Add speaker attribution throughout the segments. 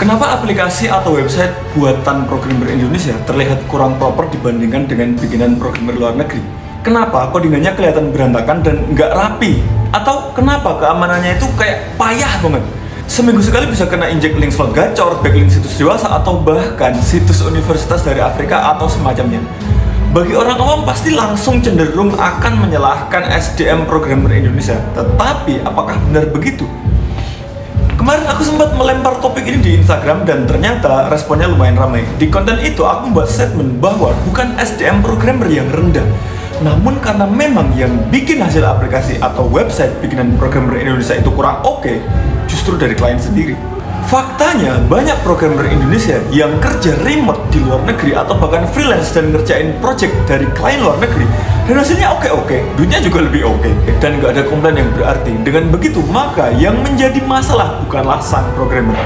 Speaker 1: Kenapa aplikasi atau website buatan programmer Indonesia terlihat kurang proper dibandingkan dengan bikinan programmer luar negeri? Kenapa codingannya kelihatan berantakan dan nggak rapi? Atau kenapa keamanannya itu kayak payah banget? Seminggu sekali bisa kena injek link slot gacor, backlink situs dewasa, atau bahkan situs universitas dari Afrika atau semacamnya. Bagi orang awam pasti langsung cenderung akan menyalahkan SDM programmer Indonesia. Tetapi apakah benar begitu? Kemarin aku sempat melempar topik ini di Instagram dan ternyata responnya lumayan ramai. Di konten itu aku membuat statement bahwa bukan SDM programmer yang rendah, namun karena memang yang bikin hasil aplikasi atau website bikinan programmer Indonesia itu kurang oke, justru dari klien sendiri. Faktanya banyak programmer Indonesia yang kerja remote di luar negeri atau bahkan freelance dan ngerjain project dari klien luar negeri dan hasilnya oke-oke, duitnya juga lebih oke, dan nggak ada komplain yang berarti. Dengan begitu, maka yang menjadi masalah bukanlah sang programmer.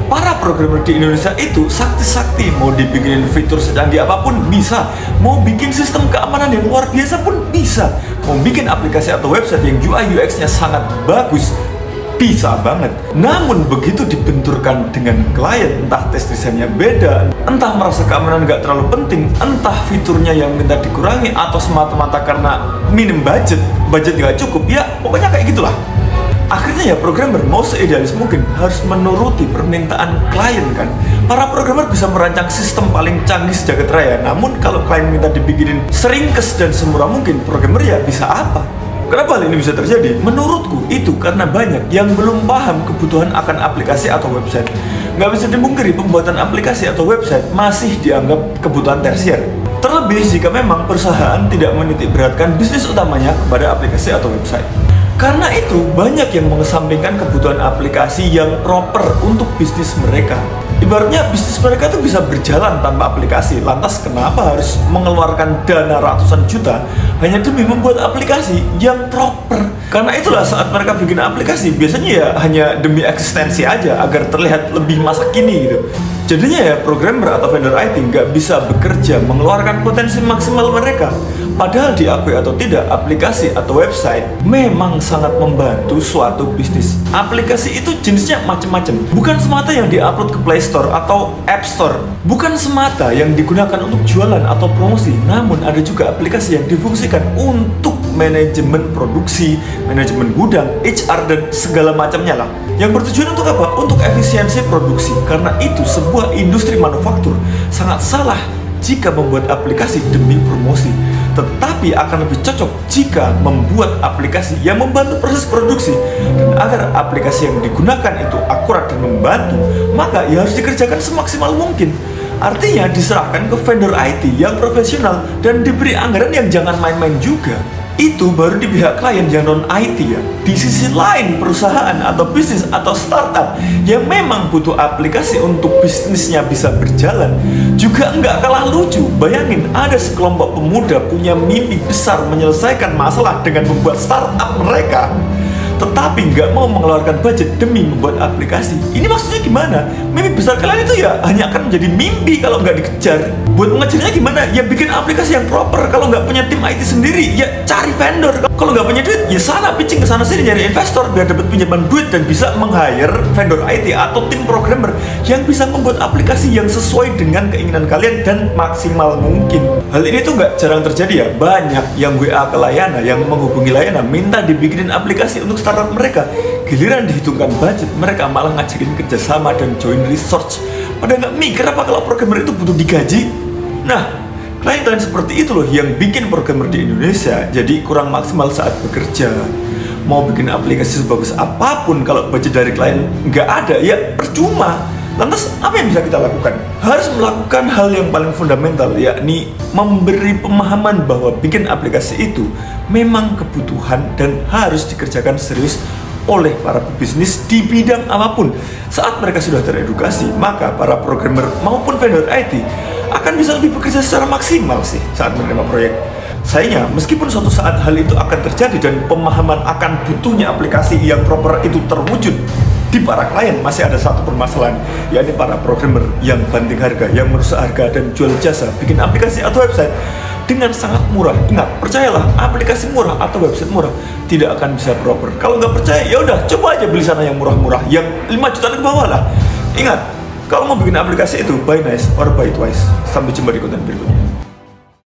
Speaker 1: Para programmer di Indonesia itu sakti-sakti, mau dibikinin fitur secanggih apapun bisa, mau bikin sistem keamanan yang luar biasa pun bisa, mau bikin aplikasi atau website yang UI UX-nya sangat bagus, bisa banget. Namun begitu dibenturkan dengan klien, entah tes desainnya beda, entah merasa keamanan nggak terlalu penting, entah fiturnya yang minta dikurangi, atau semata-mata karena minim budget nggak cukup, ya pokoknya kayak gitulah. Akhirnya ya programmer mau seidealis mungkin harus menuruti permintaan klien kan. Para programmer bisa merancang sistem paling canggih sejagat raya, namun kalau klien minta dibikinin seringkes dan semurah mungkin, programmer ya bisa apa? Kenapa hal ini bisa terjadi? Menurutku itu karena banyak yang belum paham kebutuhan akan aplikasi atau website. Nggak bisa dimungkiri pembuatan aplikasi atau website masih dianggap kebutuhan tersier. Terlebih jika memang perusahaan tidak menitik beratkan bisnis utamanya kepada aplikasi atau website. Karena itu banyak yang mengesampingkan kebutuhan aplikasi yang proper untuk bisnis mereka. Ibaratnya bisnis mereka itu bisa berjalan tanpa aplikasi. Lantas kenapa harus mengeluarkan dana ratusan juta hanya demi membuat aplikasi yang proper? Karena itulah saat mereka bikin aplikasi biasanya ya hanya demi eksistensi aja agar terlihat lebih masa kini gitu. Jadinya ya programmer atau vendor IT nggak bisa bekerja mengeluarkan potensi maksimal mereka. Padahal diakui atau tidak, aplikasi atau website memang sangat membantu suatu bisnis. Aplikasi itu jenisnya macam-macam. Bukan semata yang diupload ke Play Store atau App Store. Bukan semata yang digunakan untuk jualan atau promosi. Namun ada juga aplikasi yang difungsikan untuk manajemen produksi, manajemen gudang, HR, dan segala macamnya lah. Yang bertujuan untuk apa? Untuk efisiensi produksi. Karena itu sebuah industri manufaktur sangat salah jika membuat aplikasi demi promosi, tetapi akan lebih cocok jika membuat aplikasi yang membantu proses produksi. Dan agar aplikasi yang digunakan itu akurat dan membantu, maka ya harus dikerjakan semaksimal mungkin. Artinya diserahkan ke vendor IT yang profesional dan diberi anggaran yang jangan main-main juga. Itu baru di pihak klien yang non-IT ya. Di sisi lain, perusahaan atau bisnis atau startup yang memang butuh aplikasi untuk bisnisnya bisa berjalan juga nggak kalah lucu. Bayangin ada sekelompok pemuda punya mimpi besar menyelesaikan masalah dengan membuat startup mereka, tetapi nggak mau mengeluarkan budget demi membuat aplikasi. Ini maksudnya gimana? Mimpi besar kalian itu ya hanya akan menjadi mimpi kalau nggak dikejar. Buat mengejarnya gimana? Ya bikin aplikasi yang proper. Kalau nggak punya tim IT sendiri, ya cari vendor. Kalau nggak punya duit, ya sana pitching ke sana sini nyari investor biar dapat pinjaman duit dan bisa meng-hire vendor IT atau tim programmer yang bisa membuat aplikasi yang sesuai dengan keinginan kalian dan maksimal mungkin. Hal ini tuh nggak jarang terjadi ya. Banyak yang WA ke Layana, yang menghubungi Layana minta dibikinin aplikasi untuk startup mereka. Giliran dihitungkan budget, mereka malah ngajakin kerjasama dan join research. Pada nggak mikir apa kalau programmer itu butuh digaji? Nah, klien-klien seperti itu loh yang bikin programmer di Indonesia jadi kurang maksimal saat bekerja. Mau bikin aplikasi sebagus apapun kalau budget dari klien nggak ada, ya percuma. Lantas apa yang bisa kita lakukan? Harus melakukan hal yang paling fundamental, yakni memberi pemahaman bahwa bikin aplikasi itu memang kebutuhan dan harus dikerjakan serius oleh para pebisnis di bidang apapun. Saat mereka sudah teredukasi, maka para programmer maupun vendor IT akan bisa lebih bekerja secara maksimal sih saat menerima proyek. Sayangnya, meskipun suatu saat hal itu akan terjadi dan pemahaman akan butuhnya aplikasi yang proper itu terwujud, di para klien masih ada satu permasalahan, yakni para programmer yang banting harga, yang merusak harga dan jual jasa bikin aplikasi atau website dengan sangat murah. Ingat, percayalah, aplikasi murah atau website murah tidak akan bisa proper. Kalau nggak percaya, ya udah coba aja beli sana yang murah-murah, yang 5 jutaan ke bawah lah. Ingat, Kalau mau bikin aplikasi itu, buy nice or buy twice. Sampai jumpa di konten berikutnya.